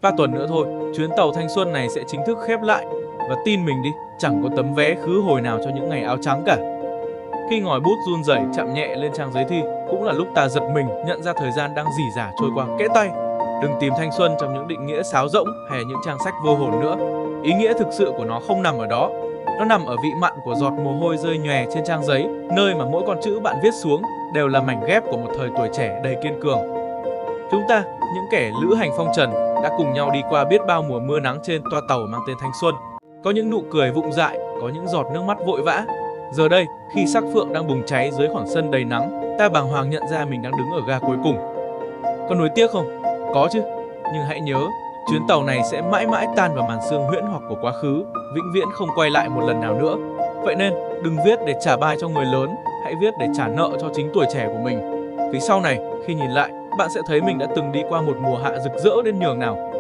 3 tuần nữa thôi, chuyến tàu thanh xuân này sẽ chính thức khép lại. Và tin mình đi, chẳng có tấm vé khứ hồi nào cho những ngày áo trắng cả. Khi ngòi bút run rẩy chạm nhẹ lên trang giấy thi, cũng là lúc ta giật mình nhận ra thời gian đang rỉ rả trôi qua kẽ tay. Đừng tìm thanh xuân trong những định nghĩa sáo rỗng hay những trang sách vô hồn nữa. Ý nghĩa thực sự của nó không nằm ở đó. Nó nằm ở vị mặn của giọt mồ hôi rơi nhòe trên trang giấy, nơi mà mỗi con chữ bạn viết xuống đều là mảnh ghép của một thời tuổi trẻ đầy kiên cường. Chúng ta, những kẻ lữ hành phong trần, đã cùng nhau đi qua biết bao mùa mưa nắng trên toa tàu mang tên thanh xuân. Có những nụ cười vụng dại, có những giọt nước mắt vội vã. Giờ đây, khi sắc phượng đang bùng cháy dưới khoảng sân đầy nắng, ta bàng hoàng nhận ra mình đang đứng ở ga cuối cùng. Có nuối tiếc không? Có chứ. Nhưng hãy nhớ, chuyến tàu này sẽ mãi mãi tan vào màn sương huyễn hoặc của quá khứ, vĩnh viễn không quay lại một lần nào nữa. Vậy nên, đừng viết để trả bài cho người lớn, hãy viết để trả nợ cho chính tuổi trẻ của mình. Vì sau này, khi nhìn lại, bạn sẽ thấy mình đã từng đi qua một mùa hạ rực rỡ đến nhường nào.